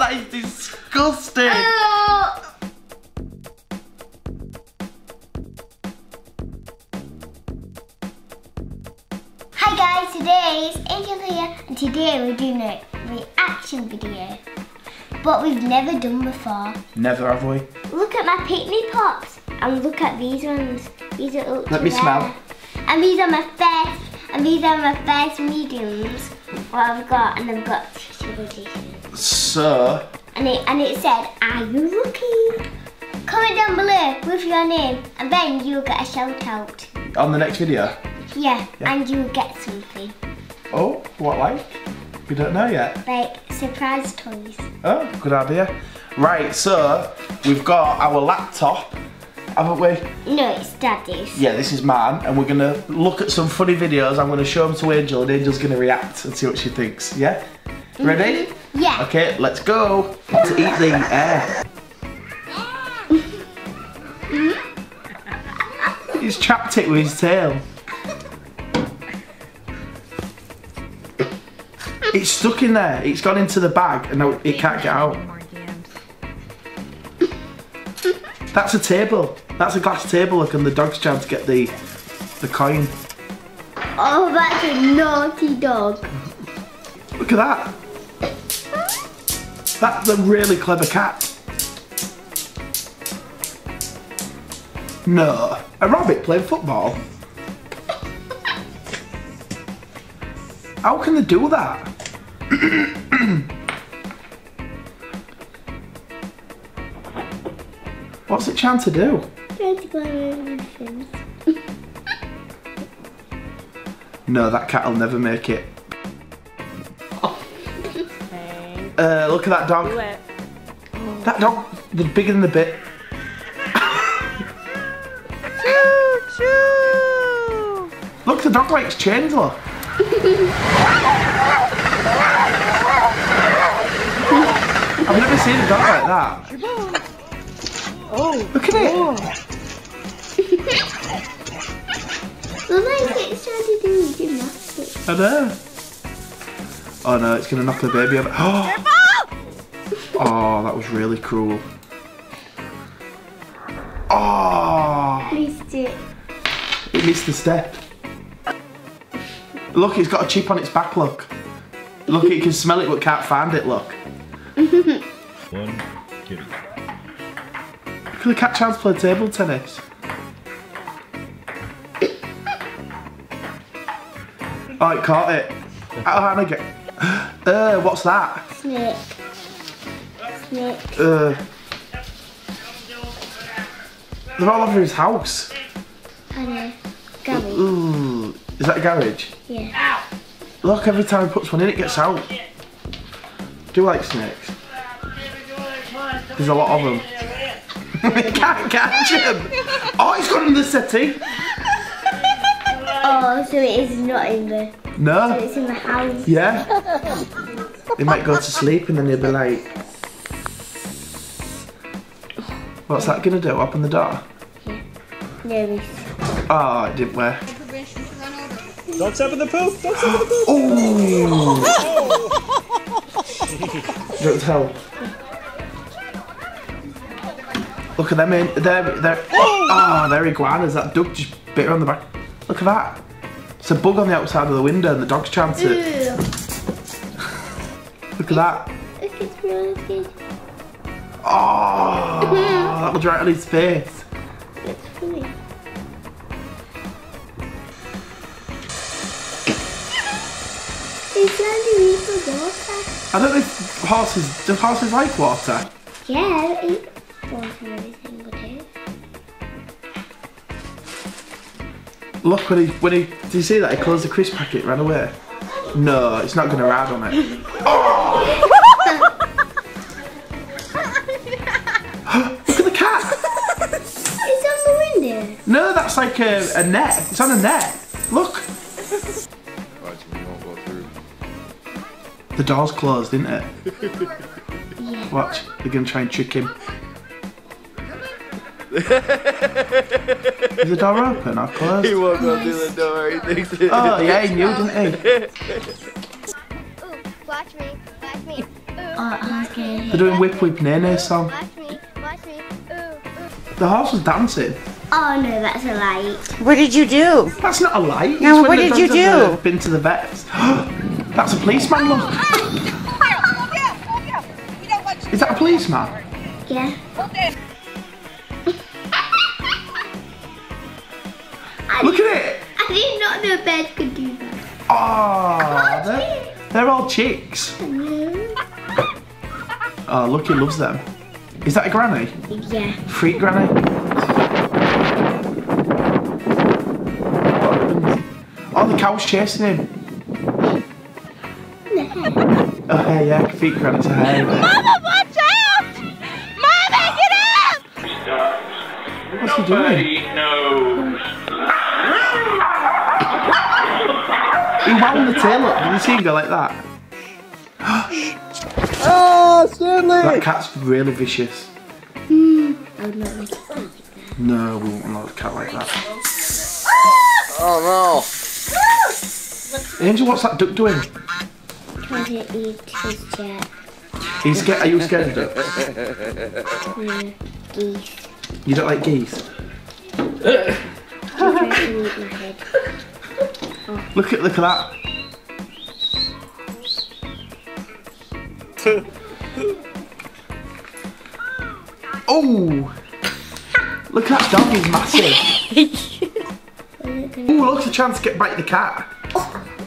That is disgusting. Hi guys, today is Angel here, and today we're doing a reaction video. But we've never done before. Never have we? Look at my picnic pops, and look at these ones. These are ultra Let me rare. smell. And these are my first, mediums. What I've got, and I've got sugar editions. So. And it said, "Are you lucky?" Comment down below with your name, and then you'll get a shout out. On the next video? Yeah, and you'll get something. Oh, what like? We don't know yet. Like surprise toys. Oh, good idea. Right, so we've got our laptop, haven't we? No, it's Daddy's. Yeah, this is mine, and we're gonna look at some funny videos. I'm gonna show them to Angel, and Angel's gonna react and see what she thinks. Yeah? Ready? Yeah. Okay, let's go. To eat the air. He's trapped it with his tail. It's stuck in there. It's gone into the bag and now it can't get out. That's a table. That's a glass table. Look, and the dog's trying to get the coin. Oh, that's a naughty dog. Look at that. That's a really clever cat. No, a rabbit playing football. How can they do that? What's it trying to do? Trying to go around the fence. No, that cat'll never make it. Look at that dog. That dog, the bigger than the bit. Look, the dog likes chains, look. I've never seen a dog like that. Oh, look at it. Look like it's trying to do gymnastics. I know. Oh no, it's gonna knock the baby over. Oh, oh, that was really cruel. Oh, Missed it. it missed the step. Look, it's got a chip on its back, look. Look, it can smell it but can't find it, look. One kitty. Look at the cat trying to play table tennis. Oh, it caught it. Oh, Hannah, get. What's that? Snake. Snake. They're all over his house. I know. Garage. Ooh, is that a garage? Yeah. Look, every time he puts one in, it gets out. Do you like snakes? There's a lot of them. We can't catch him. Oh, he's gone in the settee. Oh, so it is not in the... No. So it's in the house. Yeah. He might go to sleep and then he'll be like... What's that gonna do? Open the door? Yeah. No, Oh, it didn't work. Don't step in the poop! Don't step in the poop! Oh! Don't tell. Look at them in. They're they're iguanas. That dog just bit her on the back. Look at that. It's a bug on the outside of the window and the dog's trying to... Look at that. Look, it's really good. Oh, that was right on his face. It's funny. It's trying to eat the water. I don't know if do horses like water? Yeah, eat water every single day. Look, when he, did you see that? He closed the crisp packet, ran away. No, it's not going to ride on it. Oh! Look at the cat! It's on the window. No, that's like a net. It's on a net. Look. The door's closed, isn't it? Yeah. Watch, they're going to try and trick him. Is the door open or closed? He won't go through the door. He thinks it. Oh, yeah, he knew, didn't he? Ooh, watch me, watch me. I'm scared. They're doing Whip Whip Nay Nay song. Watch me. Watch me. The horse was dancing. Oh no, that's a light. What did you do? That's not a light. No, It's when what the did you dogs have, do? Been to the vets. That's a policeman, look. Is that a policeman? Yeah. Look at it. I did not know birds could do that. Oh, they're all chicks. Oh, look, he loves them. Is that a granny? Yeah. Freak granny? Oh, the cow's chasing him. Oh, hey, yeah, feet granny to hair. Mama, watch out! Mama, get up! What's he doing? He wound the tail up. Did you see him go like that? Oh, Stanley! That cat's really vicious. I would not like it. No, we won't allow a cat like that. Oh Angel, what's that duck doing? Trying to eat his chair. He's scared. Are you scared of ducks? Yeah. Geese. You don't like geese? He's trying to eat my head. Look at that. Oh! Look at that dog, he's massive. Oh, look, a chance to get bite the cat.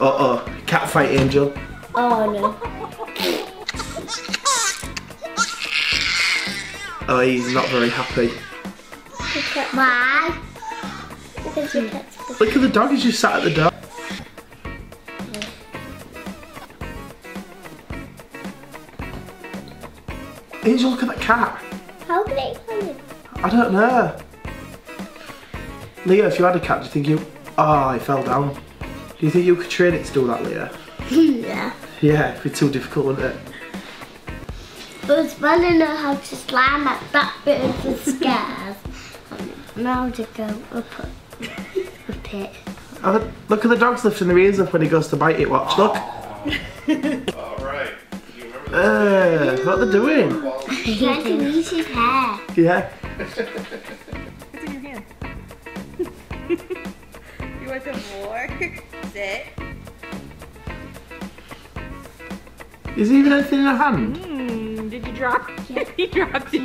Uh-oh, cat fight, Angel. Oh no. Oh, he's not very happy. Why? Because your cat's Look at the dog, he's just sat at the door. Angel, look at that cat. How can it come in? I don't know. Leah, if you had a cat, do you think you... Oh, he fell down. Do you think you could train it to do that, Leah? Yeah. Yeah, it'd be too difficult, wouldn't it? But it's fun to know how to slam at that bit of the scars. Now to go up it. Oh, look at the dogs lifting their ears up when he goes to bite it. Watch, look. Alright. What they're doing? He's trying to eat his hair. Yeah. What's in your hand? You want some more? Sit. Is there even anything in her hand? Did you drop? Yeah. He dropped it.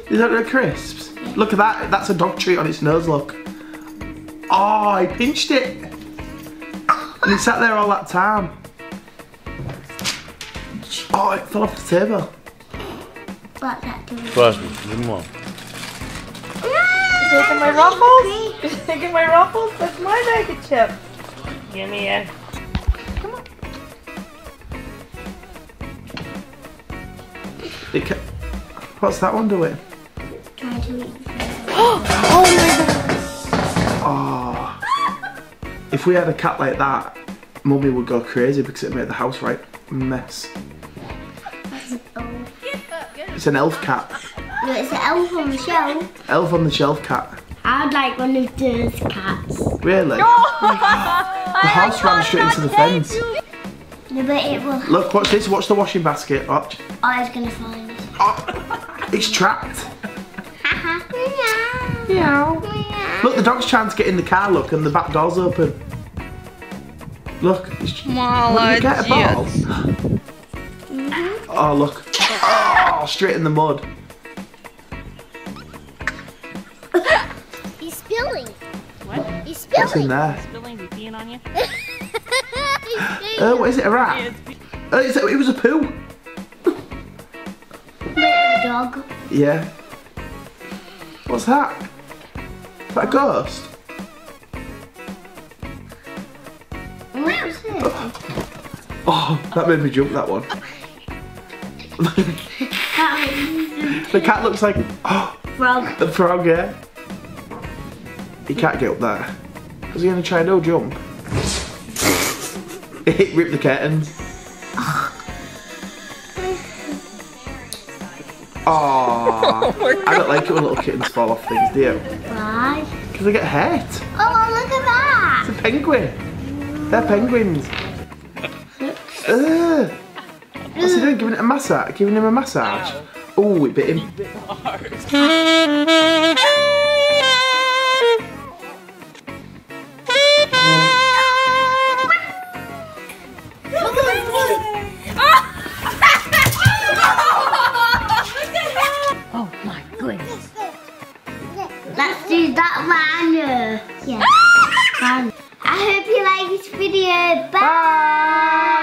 Is that the crisps? Look at that. That's a dog treat on its nose, look. Oh, he pinched it. And he sat there all that time. Oh, it fell off the table. What's that doing? Trust me, give me one. Taking my ruffles? Taking my ruffles? That's my bag of chips. Give me it. Come on. What's that one doing? Trying to eat. Oh my god. Oh. If we had a cat like that, Mummy would go crazy because it'd make the house right mess. That's an elf. It's an elf cat. No, it's an elf on the shelf. Elf on the shelf cat. I'd like one of those cats. Really? The house ran straight into the fence. No, but it will. Look, watch this. Watch the washing basket. Watch. I was gonna find it. Oh, it's trapped. Meow. Look, the dog's trying to get in the car, look, and the back door's open. Look. What did you get, a ball? Oh, look. Oh, straight in the mud. He's spilling. What? He's spilling. What's in there? Spilling, he's peeing on you? What is it, a rat? It was a poo. Dog. Yeah. What's that? Is that a ghost? What was it? Oh, that made me jump, that one. The cat looks like Frog. a frog, yeah. He can't get up there. Is he going to try no jump? It ripped the curtains. Oh, I don't like it when little kittens fall off things, do you? Why? Because they get hurt. Oh, look at that. It's a penguin. They're penguins. What's he doing? Giving it a massage? Giving him a massage? Oh, it bit him. Oh my goodness. Let's do that one. Yeah. I hope you like this video. Bye.